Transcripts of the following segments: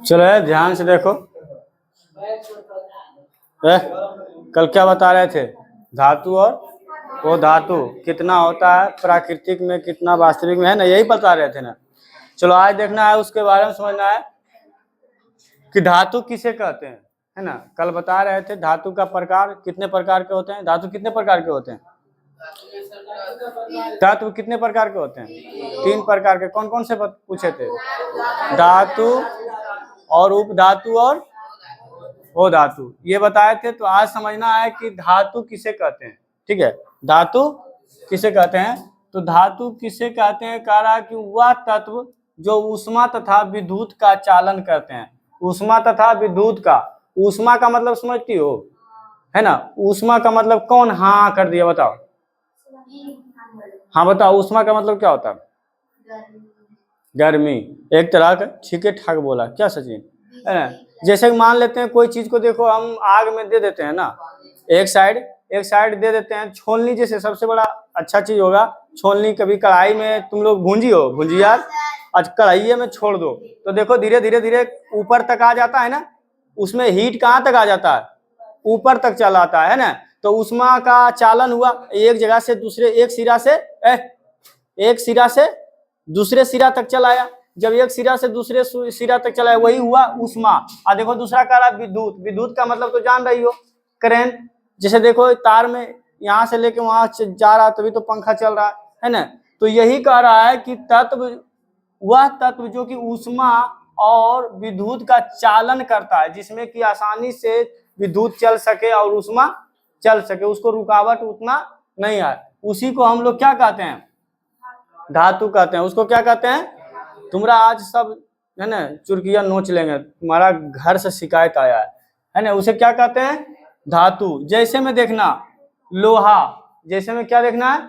चलो ध्यान से देखो। कल क्या बता रहे थे? धातु और वो धातु कितना होता है प्राकृतिक में, कितना वास्तविक में, है ना, यही बता रहे थे ना। चलो आज देखना है, उसके बारे में समझना है कि धातु किसे कहते हैं, है ना। कल बता रहे थे धातु का प्रकार कितने प्रकार के होते हैं। धातु कितने प्रकार के होते हैं? धातु कितने प्रकार के होते हैं? 3 प्रकार के। कौन कौन से पूछे थे? धातु और उपधातु और वो धातु, ये बताए थे। तो आज समझना है कि धातु किसे कहते हैं। ठीक है, धातु किसे कहते हैं? तो धातु किसे कहते हैं, कह रहा है कि वह तत्व जो ऊष्मा तथा विद्युत का चालन करते हैं। ऊष्मा तथा विद्युत का, ऊष्मा का मतलब समझती हो, है ना। ऊष्मा का मतलब कौन हाँ कर दिया, बताओ। हाँ बताओ, ऊष्मा का मतलब क्या होता है? गर्मी। एक तरह का ठीक है, ठाक बोला क्या सचिन, है ना। जैसे मान लेते हैं कोई चीज को, देखो हम आग में दे देते हैं ना, एक साइड दे देते हैं। छोलनी जैसे सबसे बड़ा अच्छा चीज होगा छोलनी। कभी कढ़ाई में तुम लोग भूंजी हो, भुंजिया आज कढ़ाई में छोड़ दो तो देखो धीरे धीरे धीरे ऊपर तक आ जाता है ना। उसमें हीट कहाँ तक आ जाता है? ऊपर तक चला आता है ना। तो ऊष्मा का चालन हुआ एक जगह से दूसरे, एक सिरा से दूसरे सिरा तक चलाया। जब एक सिरा से दूसरे सिरा तक चलाया वही हुआ ऊष्मा। और देखो दूसरा कह रहा विद्युत। विद्युत का मतलब तो जान रही हो, करंट। जैसे देखो तार में यहाँ से लेके वहां जा रहा तभी तो पंखा चल रहा है ना। तो यही कह रहा है कि तत्व, वह तत्व जो कि ऊष्मा और विद्युत का चालन करता है, जिसमें कि आसानी से विद्युत चल सके और ऊष्मा चल सके, उसको रुकावट उतना नहीं आए, उसी को हम लोग क्या कहते हैं? धातु कहते हैं। उसको क्या कहते हैं? तुम्हारा आज सब है ना चुरकिया नोच लेंगे, तुम्हारा घर से शिकायत आया है ना। उसे क्या कहते हैं? धातु। जैसे में देखना लोहा, जैसे में क्या देखना है?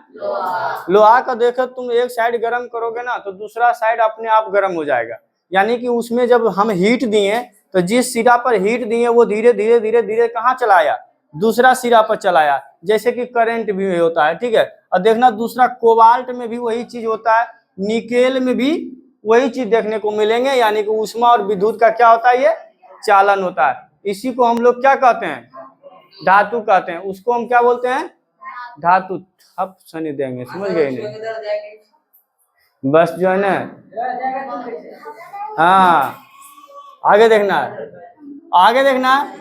लोहा का देखो तुम एक साइड गर्म करोगे ना तो दूसरा साइड अपने आप गर्म हो जाएगा। यानी कि उसमें जब हम हीट दिए तो जिस सिरा पर हीट दिए वो धीरे धीरे धीरे धीरे कहाँ चलाया? दूसरा सिरा पर चलाया। जैसे कि करंट भी होता है, ठीक है। और देखना दूसरा कोबाल्ट में भी वही चीज होता है, निकेल में भी वही चीज देखने को मिलेंगे। यानी कि ऊष्मा और विद्युत का क्या होता है? ये चालन होता है। इसी को हम लोग क्या कहते हैं? धातु कहते हैं। उसको हम क्या बोलते हैं? धातु। ठप शनि देंगे, समझ गए नहीं? बस जो है ना, हाँ आगे देखना है, आगे देखना है।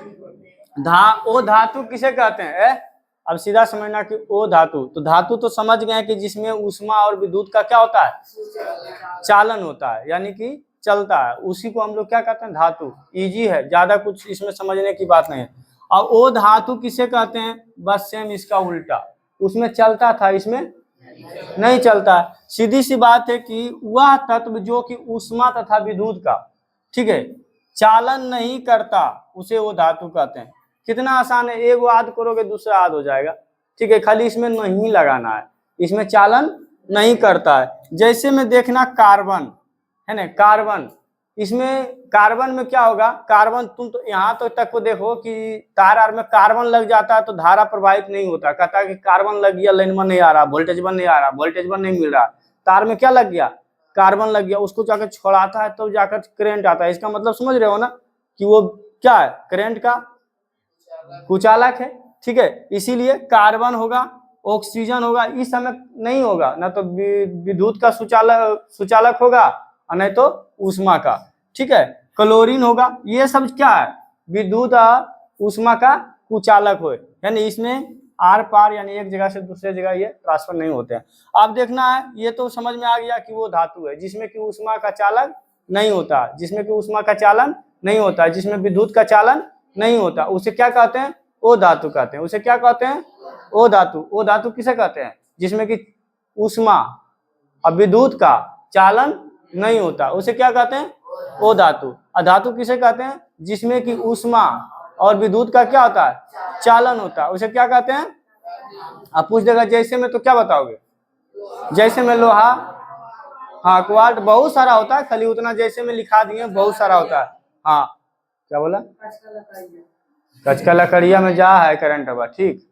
ओ धातु किसे कहते हैं? अब सीधा समझना कि ओ धातु। तो धातु तो समझ गए कि जिसमें ऊष्मा और विद्युत का क्या होता है? चालन होता है, यानी कि चलता है। उसी को हम लोग क्या कहते हैं? धातु। इजी है, ज्यादा कुछ इसमें समझने की बात नहीं है। अब ओ धातु किसे कहते हैं? बस सेम इसका उल्टा। उसमें चलता था, इसमें नहीं चलता। सीधी सी बात है कि वह तत्व जो कि ऊष्मा तथा विद्युत का, ठीक है, चालन नहीं करता, उसे वो धातु कहते हैं। कितना आसान है, एक आद करोगे दूसरा आद हो जाएगा, ठीक है। खाली इसमें नहीं लगाना है, इसमें चालन नहीं करता है। जैसे में देखना कार्बन, है ना, कार्बन। इसमें कार्बन में क्या होगा? कार्बन तुम तो यहाँ तो तक को देखो कि तार में कार्बन लग जाता है तो धारा प्रवाहित नहीं होता। कहता है कि कार्बन लग गया, लाइन में नहीं आ रहा, वोल्टेज बन नहीं आ रहा, वोल्टेज बन नहीं मिल रहा। तार में क्या लग गया? कार्बन लग गया। उसको जाकर छोड़ाता है तो जाकर करंट आता है। इसका मतलब समझ रहे हो ना कि वो क्या है? करंट का कुचालक है, ठीक है। इसीलिए कार्बन होगा, ऑक्सीजन होगा, इस समय नहीं होगा ना। तो विद्युत का सुचालक होगा और नहीं तो ऊष्मा का, ठीक है। क्लोरीन होगा। ये सब क्या है? विद्युत ऊष्मा का कुचालक हो, यानी इसमें आर पार यानी एक जगह से दूसरे जगह ये ट्रांसफर नहीं होते हैं। अब देखना है, ये तो समझ में आ गया कि वो धातु है जिसमें कि ऊष्मा का चालन नहीं होता, जिसमें कि ऊष्मा का चालन नहीं होता, जिसमें विद्युत का चालन नहीं होता, उसे क्या कहते हैं? ओ धातु कहते हैं। उसे क्या कहते हैं? ओ धातु। ओ धातु किसे कहते हैं? जिसमें कि ऊष्मा और विद्युत का चालन नहीं होता, उसे क्या कहते हैं? ओ धातु। अधातु किसे कहते हैं? जिसमें कि ऊष्मा और विद्युत का क्या होता है? चालन होता है, उसे क्या कहते हैं? आप पूछ देगा जैसे में तो क्या बताओगे? जैसे में लोहा, हाँ क्वार्ट बहुत सारा होता है, खाली उतना जैसे में लिखा दिए बहुत सारा होता है। हाँ क्या बोला? कचका लकड़िया में जा है करंट हवा, ठीक।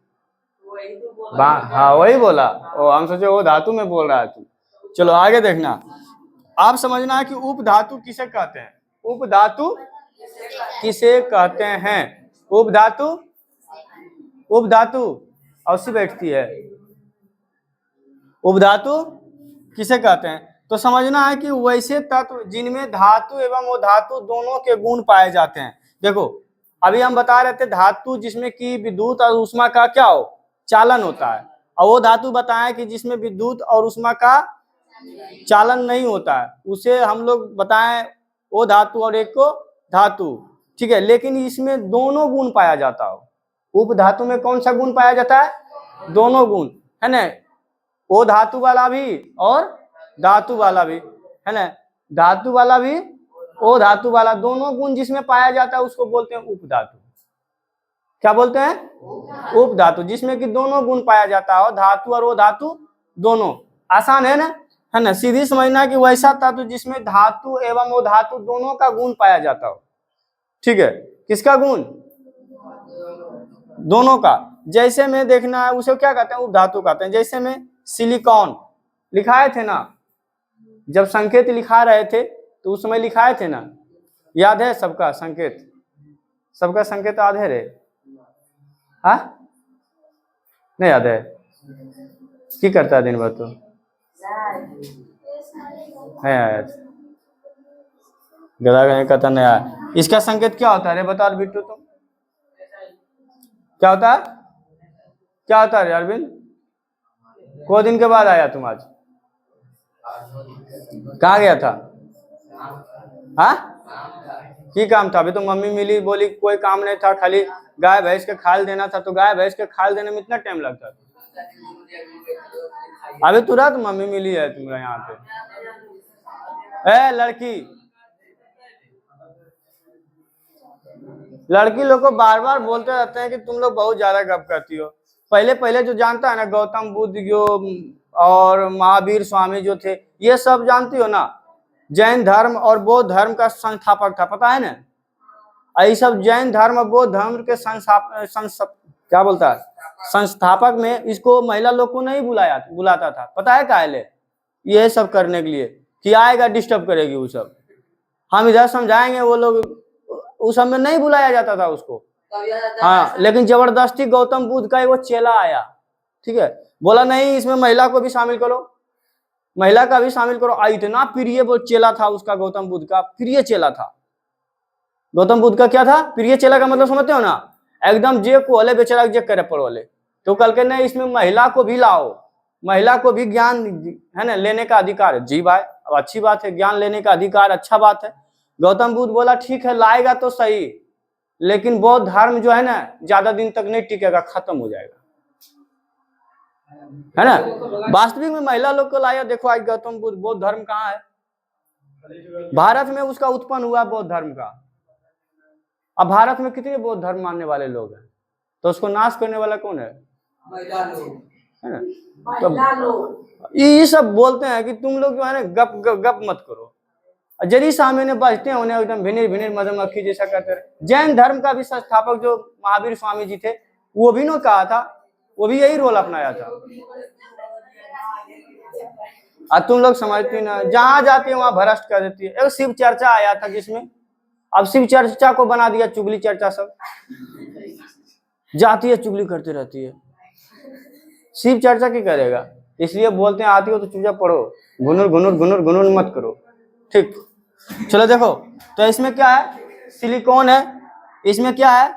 हाँ वही बोला। ओ हम सोचे वो धातु में बोल रहा है तू। चलो आगे देखना। आप समझना है कि उप धातु किसे कहते हैं। उपधातु किसे कहते हैं? उपधातु, उपधातु अवश्य बैठती है। उपधातु किसे कहते हैं? तो समझना है कि वैसे तत्व जिनमें धातु एवं अधातु दोनों के गुण पाए जाते हैं। देखो अभी हम बता रहे थे धातु जिसमें कि विद्युत और ऊष्मा का क्या हो, चालन होता है, और वो धातु बताएं कि जिसमें विद्युत और ऊष्मा का चालन नहीं होता है, उसे हम लोग बताएं वो धातु और एक को धातु, ठीक है। लेकिन इसमें दोनों गुण पाया जाता हो। उपधातु में कौन सा गुण पाया जाता है? दोनों गुण, है ना, वो धातु वाला भी और धातु वाला भी, है ना, धातु वाला भी ओ धातु वाला, दोनों गुण जिसमें पाया जाता है उसको बोलते हैं उपधातु। क्या बोलते हैं? उपधातु, जिसमें कि दोनों गुण पाया जाता है, धातु और वो धातु दोनों। आसान है ना, है ना, सीधी समझना कि वैसा धातु जिसमें धातु एवं वो धातु दोनों का गुण पाया जाता हो, ठीक है। किसका गुण? दोनों का। जैसे में देखना है उसे क्या कहते हैं? उपधातु कहते हैं। जैसे में सिलिकॉन लिखाए थे ना, जब संकेत लिखा रहे थे तो उस समय लिखाए थे ना, याद है सबका संकेत? सबका संकेत याद है रे? हाँ नहीं याद है? की करता है दिन भर तो है यार, गधा गधा कहता नहीं आया। इसका संकेत क्या होता है रे? बता बिट्टू तुम, क्या होता है? क्या होता है अरविंद? को दिन के बाद आया तुम आज? कहाँ गया था? हाँ की काम था? अभी तो मम्मी मिली, बोली कोई काम नहीं था, खाली गाय भैंस के खाल देना था। तो गाय भैंस के खाल देने में इतना टाइम लगता था? अभी तुरंत मम्मी मिली है तुम्हारे यहाँ पे। ए लड़की, लड़की लोग को बार बार बोलते रहते हैं कि तुम लोग बहुत ज्यादा गप करती हो। पहले पहले जो जानता है ना, गौतम बुद्ध जो और महावीर स्वामी जो थे, ये सब जानती हो ना, जैन धर्म और बौद्ध धर्म का संस्थापक था, पता है ना? ये सब जैन धर्म और बौद्ध धर्म के क्या बोलता है, संस्थापक में इसको महिला लोग को नहीं बुलाता था, पता है काहे? ये सब करने के लिए कि आएगा डिस्टर्ब करेगी वो सब। हम इधर समझाएंगे, वो लोग उस समय नहीं बुलाया जाता था उसको। हाँ, लेकिन जबरदस्ती गौतम बुद्ध का वो चेला आया, ठीक है, बोला नहीं इसमें महिला को भी शामिल करो, महिला का भी शामिल करो। इतना प्रिय वो चेला था उसका, गौतम बुद्ध का प्रिय चेला था। गौतम बुद्ध का क्या था? प्रिय चेला का मतलब समझते हो ना, एकदम जे को हले बेचारा जे करे पर वाले। तो कल के नहीं इसमें महिला को भी लाओ, महिला को भी ज्ञान है ना लेने का अधिकार है। जी भाई, अब अच्छी बात है, ज्ञान लेने का अधिकार अच्छा बात है। गौतम बुद्ध बोला ठीक है लाएगा तो सही, लेकिन बौद्ध धर्म जो है ना ज्यादा दिन तक नहीं टिकेगा, खत्म हो जाएगा, है ना। वास्तविक में महिला लोग को लाया। देखो आज गौतम बुद्ध, बौद्ध धर्म कहाँ है? भारत में उसका उत्पन्न हुआ बौद्ध धर्म का। अब भारत में कितने बौद्ध धर्म मानने वाले लोग हैं, तो उसको नाश करने वाला कौन है? महिला लोग, है ना। तो ये सब बोलते हैं कि तुम लोग जो है ना गप गप गप मत करो। जरी सामने बचते हैं उन्हें एकदम भिनिर भिनिर मधुमक्खी जैसा करते रहे। जैन धर्म का भी संस्थापक जो महावीर स्वामी जी थे, वो भी ने कहा था, वो भी यही रोल अपनाया था। अब तुम लोग समझती ना, जहां जाती है वहां भ्रष्ट कर देती है। एक शिव चर्चा आया था जिसमें, अब शिव चर्चा को बना दिया चुगली चर्चा। सब जाती है चुगली करती रहती है। शिव चर्चा की करेगा? इसलिए बोलते हैं आती हो तो चुपचाप पढ़ो, घुनुर घुनुर घुनुर घुनुर मत करो, ठीक। चलो देखो, तो इसमें क्या है? सिलिकॉन है, इसमें क्या है?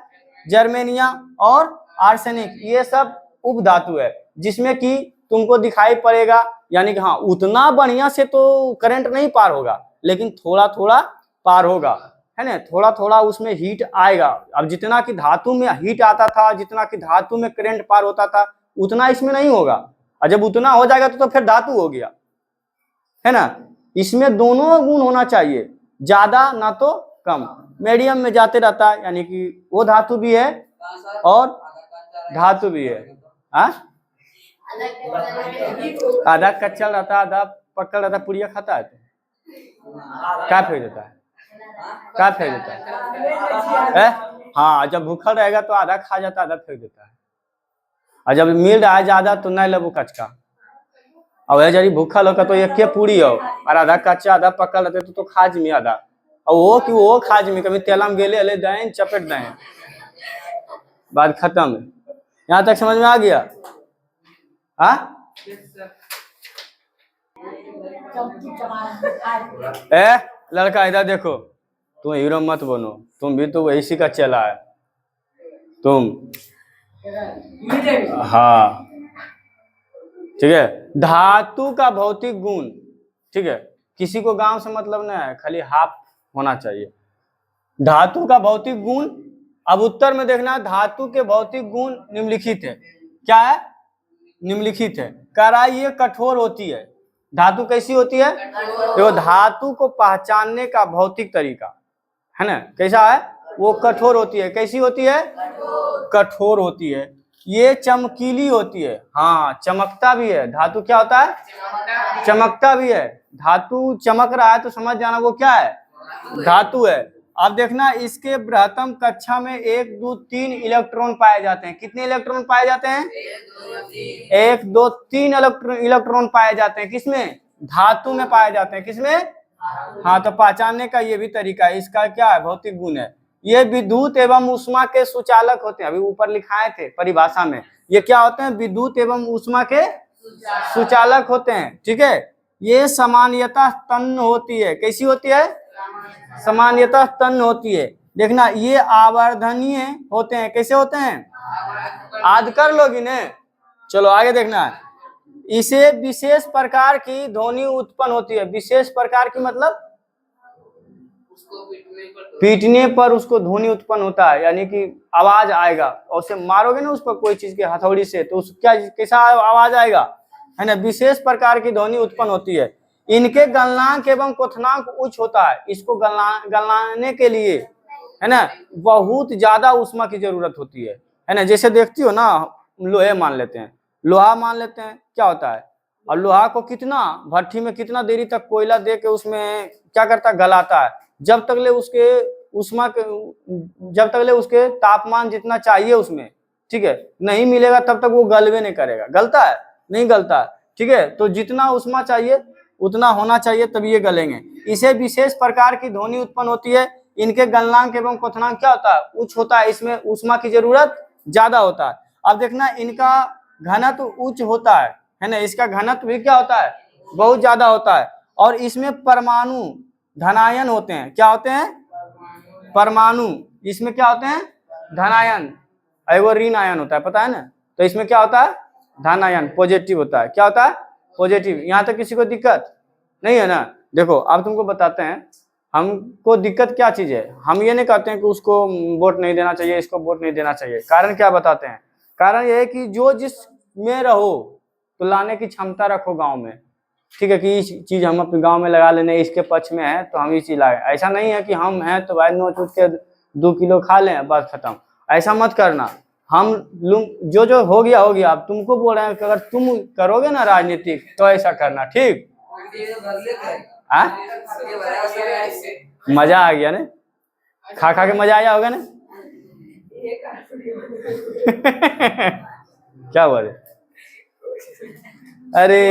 जर्मेनिया और आर्सेनिक, ये सब उपधातु है, जिसमें कि तुमको दिखाई पड़ेगा, यानी कि हाँ उतना बढ़िया से तो करंट नहीं पार होगा, लेकिन थोड़ा थोड़ा पार होगा, है ना, थोड़ा थोड़ा उसमें हीट आएगा। अब जितना कि धातु में हीट आता था, जितना कि धातु में करंट पार होता था, उतना इसमें नहीं होगा। और जब उतना हो जाएगा तो फिर धातु हो गया, है ना। इसमें दोनों गुण होना चाहिए, ज्यादा ना तो कम, मीडियम में जाते रहता है, यानी कि वो धातु भी है और धातु भी है। आधा कच्चा रहता है, आधा पक्का रहता है। पुड़िया खाता है तो क्या फेंक देता है? क्या फेंक देता है? हाँ, जब भूखा रहेगा तो आधा खा जाता है, आधा फेंक देता है। और जब मिल रहा है ज्यादा तो नहीं लेबू कचका, और जरी भूखा लोग तो एक पूरी हो और आधा कच्चा आधा पक्का रहते तो खा जी में आधा, और वो कि वो खाज में कभी तेलम गेले अले दाएं चपेट दाएं, बात खत्म है। यहाँ तक समझ में आ गया? हाँ ए लड़का इधर देखो, तुम हीरो मत बनो, तुम भी तो इसी का चला है तुम। हाँ ठीक है, धातु का भौतिक गुण, ठीक है, किसी को गांव से मतलब नहीं है, खाली हाफ होना चाहिए। धातु का भौतिक गुण, अब उत्तर में देखना, धातु के भौतिक गुण निम्नलिखित है। क्या है? निम्नलिखित है। कह रहा है ये कठोर होती है। धातु कैसी होती है? देखो धातु को पहचानने का भौतिक तरीका है ना, कैसा है? वो कठोर होती है। कैसी होती है? कठोर होती है। ये चमकीली होती है। हाँ चमकता भी है। धातु क्या होता है? चमकता भी है। धातु चमक रहा है तो समझ जाना वो क्या है? धातु है। अब देखना इसके बृहत्तम कक्षा में 1 2 3 इलेक्ट्रॉन पाए जाते हैं। कितने इलेक्ट्रॉन पाए जाते हैं? 1 2 3 इलेक्ट्रॉन पाए जाते हैं। किसमें? धातु में पाए जाते हैं। किसमें? हाँ तो पहचानने का ये भी तरीका है। इसका क्या है? भौतिक गुण है। ये विद्युत एवं ऊष्मा के सुचालक होते हैं। अभी ऊपर लिखाए थे परिभाषा में, ये क्या होते हैं? विद्युत एवं ऊष्मा के सुचालक होते हैं। ठीक है, ये सामान्यतः तन्य होती है। कैसी होती है? सामान्यतः तन्य होती है। देखना ये आवर्धनीय होते हैं। कैसे होते हैं? आद कर लोगी ने। चलो आगे देखना, इसे विशेष प्रकार की ध्वनि उत्पन्न होती है। विशेष प्रकार की मतलब पीटने पर उसको ध्वनि उत्पन्न होता है, यानी कि आवाज आएगा। और उसे मारोगे ना उस पर कोई चीज के हथौड़ी से, तो उस क्या कैसा आवाज आएगा, है ना? विशेष प्रकार की ध्वनि उत्पन्न होती है। इनके गलनांक एवं क्वथनांक उच्च होता है। इसको गलनाने के लिए, है ना, बहुत ज्यादा ऊष्मा की जरूरत होती है ना? जैसे देखती हो ना, लोहे मान लेते हैं, लोहा मान लेते हैं, क्या होता है? और लोहा को कितना भट्ठी में कितना देरी तक कोयला दे के उसमें क्या करता है? गलाता है। जब तक ले उसके ऊष्मा के, जब तक ले उसके तापमान जितना चाहिए उसमें, ठीक है, नहीं मिलेगा तब तक वो गलवे नहीं करेगा। गलता है? नहीं गलता है। ठीक है, तो जितना ऊष्मा चाहिए उतना होना चाहिए तभी ये गलेंगे। इसे विशेष प्रकार की ध्वनि उत्पन्न होती है। इनके गलनांक एवं क्वथनांक क्या होता है? उच्च होता है। इसमें ऊष्मा की जरूरत ज्यादा होता है। अब देखना इनका घनत्व उच्च होता है ना? इसका घनत्व भी क्या होता है? बहुत ज्यादा होता है। और इसमें परमाणु धनायन होते हैं। क्या होते हैं? परमाणु। इसमें क्या होते हैं? धनायन। एगो ऋण आयन होता है, पता है ना? तो इसमें क्या होता है? धनायन, पॉजिटिव होता है। क्या होता है? पॉजिटिव। यहाँ तक किसी को दिक्कत नहीं है ना? देखो अब तुमको बताते हैं हमको दिक्कत क्या चीज है। हम ये नहीं कहते हैं कि उसको वोट नहीं देना चाहिए, इसको वोट नहीं देना चाहिए। कारण क्या बताते हैं? कारण यह है कि जो जिस में रहो तो लाने की क्षमता रखो गांव में। ठीक है, कि ये चीज हम अपने गांव में लगा लेने, इसके पक्ष में है तो हम ये चीज लाए। ऐसा नहीं है कि हम हैं तो भाई नोच उठ के 2 किलो खा लें बस खत्म। ऐसा मत करना। हम जो जो हो गया हो गया। अब तुमको बोल रहे हैं कि अगर तुम करोगे ना राजनीतिक तो ऐसा करना। ठीक? मजा आ गया ना? खा खा के मजा आया होगा ना? क्या बोले? अरे